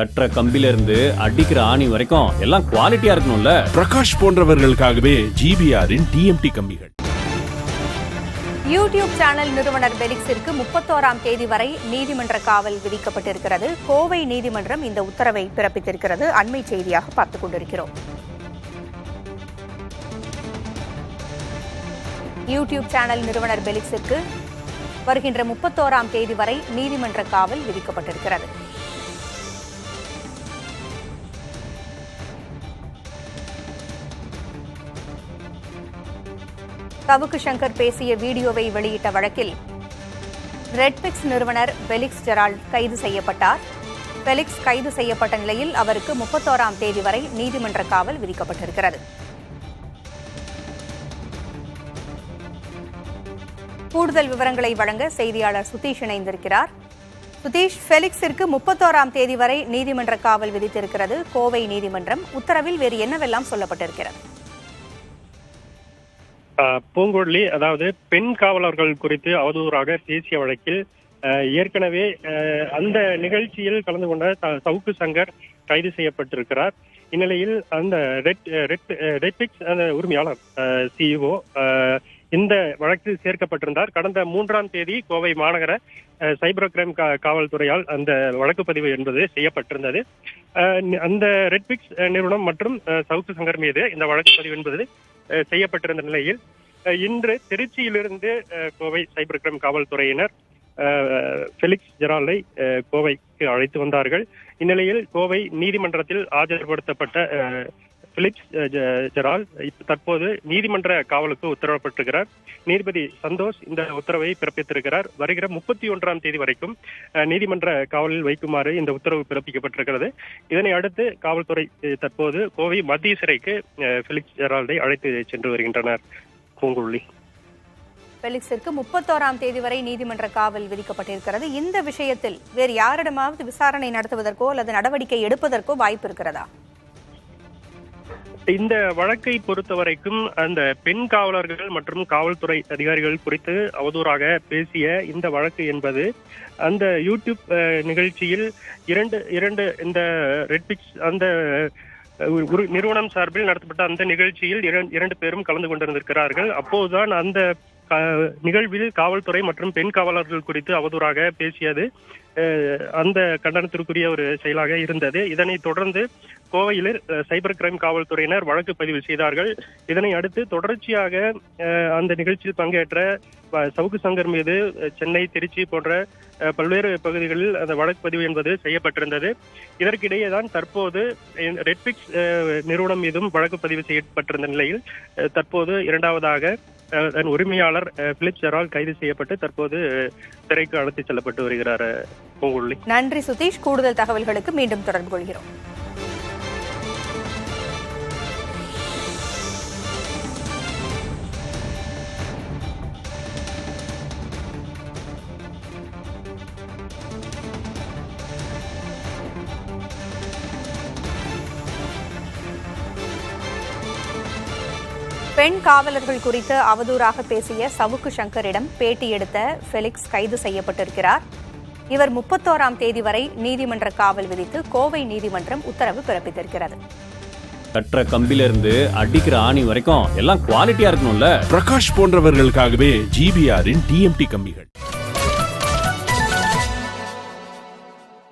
கட்டுற கம்பில இருந்து அடிக்கிற ஆணி வரைக்கும் எல்லாம் குவாலிட்டியா இருக்கணும்ல. பிரகாஷ் போன்றவர்களுக்காகவே ஜிபிஆரின் டிஎம்டி கம்பிகள். யூடியூப் சேனல் நிறுவனர் பெலிக்ஸிற்கு 31ஆம் தேதி வரை நீதிமன்ற காவல் விதிக்கப்பட்டிருக்கிறது. கோவை நீதிமன்றம் இந்த உத்தரவை பிறப்பித்திருக்கிறது. அண்மை செய்தியாக பார்த்துக் கொண்டிருக்கிறோம். யூடியூப் சேனல் நிறுவனர் பெலிக்ஸிற்கு வருகின்ற 31ஆம் தேதி வரை நீதிமன்ற காவல் விதிக்கப்பட்டிருக்கிறது. சவுக்கு சங்கர் பேசிய வீடியோவை வெளியிட்ட வழக்கில் ரெட்பிக்ஸ் நிறுவனர் பெலிக்ஸ் ஜெரால்ட் கைது செய்யப்பட்டார். பெலிக்ஸ் கைது செய்யப்பட்ட நிலையில் அவருக்கு 31ஆம் தேதி வரை நீதிமன்ற காவல் விதிக்கப்பட்டிருக்கிறது. கூடுதல் விவரங்களை வழங்க செய்தியாளர் சுதீஷ் இணைந்திருக்கிறார். சுதீஷ், பெலிக்ஸிற்கு 31ஆம் தேதி வரை நீதிமன்ற காவல் விதித்திருக்கிறது கோவை நீதிமன்றம். உத்தரவில் வேறு என்னவெல்லாம் சொல்லப்பட்டிருக்கிறது? பூங்கொழி, அதாவது பெண் காவலர்கள் குறித்து அவதூறாக பேசிய வழக்கில் ஏற்கனவே அந்த நிகழ்ச்சியில் கலந்து கொண்ட சவுக்கு சங்கர் கைது செய்யப்பட்டிருக்கிறார். இந்நிலையில் அந்த ரெட்பிக்ஸ் அந்த உரிமையாளர் சிஇஓ இந்த வழக்கில் சேர்க்கப்பட்டிருந்தார். கடந்த 3ஆம் தேதி கோவை மாநகர சைபர் கிரைம் காவல்துறையால் அந்த வழக்கு பதிவு என்பது செய்யப்பட்டிருந்தது. அந்த ரெட்பிக்ஸ் நிறுவனம் மற்றும் சவுக்கு சங்கர் மீது இந்த வழக்கு பதிவு என்பது செய்யப்பட்டிருந்த நிலையில் இன்று திருச்சியிலிருந்து கோவை சைபர் கிரைம் காவல்துறையினர் பெலிக்ஸ் ஜெரால்டை கோவைக்கு அழைத்து வந்தார்கள். இந்நிலையில் கோவை நீதிமன்றத்தில் ஆஜர்படுத்தப்பட்ட பெலிக்ஸ் ஜெரால்ட் தற்போது நீதிமன்ற காவலுக்கு உத்தரவிட்டிருக்கிறார். நீதிபதி சந்தோஷ் இந்த உத்தரவை பிறப்பித்திருக்கிறார். வருகிற 31ஆம் தேதி வரைக்கும் நீதிமன்ற காவலில் வைக்குமாறு இந்த உத்தரவு பிறப்பிக்கப்பட்டிருக்கிறது. இதனை அடுத்து காவல்துறை தற்போது கோவை மத்திய சிறைக்கு பெலிக்ஸ் ஜெரால்டை அழைத்து சென்று வருகின்றனர். பூங்குழலி, பெலிக்ஸிற்கு 31ஆம் தேதி வரை நீதிமன்ற காவல் விதிக்கப்பட்டிருக்கிறது. இந்த விஷயத்தில் வேறு யாரிடமாவது விசாரணை நடத்துவதற்கோ அல்லது நடவடிக்கை எடுப்பதற்கோ வாய்ப்பு இருக்கிறதா? இந்த வழக்கை பொறுத்த வரைக்கும் அந்த பெண் காவலர்கள் மற்றும் காவல்துறை அதிகாரிகள் குறித்து அவதூறாக பேசிய இந்த வழக்கு என்பது அந்த யூடியூப் நிகழ்ச்சியில் இரண்டு இந்த ரெட்பிக்ஸ் அந்த நிறுவனம் சார்பில் நடத்தப்பட்ட அந்த நிகழ்ச்சியில் இரண்டு பேரும் கலந்து கொண்டிருந்திருக்கிறார்கள். அப்போதுதான் அந்த நிகழ்வில் காவல்துறை மற்றும் பெண் காவலர்கள் குறித்து அவதூறாக பேசியது அந்த கண்டனத்திற்குரிய ஒரு செயலாக இருந்தது. இதனை தொடர்ந்து கோவையில் சைபர் கிரைம் காவல்துறையினர் வழக்கு பதிவு செய்தார்கள். இதனை அடுத்து தொடர்ச்சியாக அந்த நிகழ்ச்சியில் பங்கேற்ற சவுக்கு சங்கர் மீது சென்னை, திருச்சி போன்ற பல்வேறு பகுதிகளில் அந்த வழக்கு பதிவு என்பது செய்யப்பட்டிருந்தது. இதற்கிடையே தான் தற்போது ரெட்பிக்ஸ் நிறுவனம் மீதும் வழக்கு பதிவு செய்யப்பட்டிருந்த நிலையில் தற்போது இரண்டாவதாக உரிமையாளர் பெலிக்ஸ் ஜெரால்ட் கைது செய்யப்பட்டு தற்போது சிறைக்கு அழைத்து செல்லப்பட்டு வருகிறார். பூங்குழலி, நன்றி சுதீஷ். கூடுதல் தகவல்களுக்கு மீண்டும் தொடர்பு கொள்கிறோம். பெண் காவலர்கள் குறித்து அவதூறாக பேசிய சவுக்கு சங்கரிடம் பேட்டி எடுத்த பெலிக்ஸ் கைது செய்யப்பட்டிருக்கிறார். இவர் 31ஆம் தேதி வரை நீதிமன்ற காவல் விதித்து கோவை நீதிமன்றம் உத்தரவு பிறப்பித்திருக்கிறது. கட்டுற கம்பில இருந்து அடிக்கிற ஆணி வரைக்கும் எல்லாம் குவாலிட்டியா இருக்கணும்ல. பிரகாஷ் போன்றவர்களுக்காகவே ஜிபிஆரின் டிஎம்டி கம்பிகள்.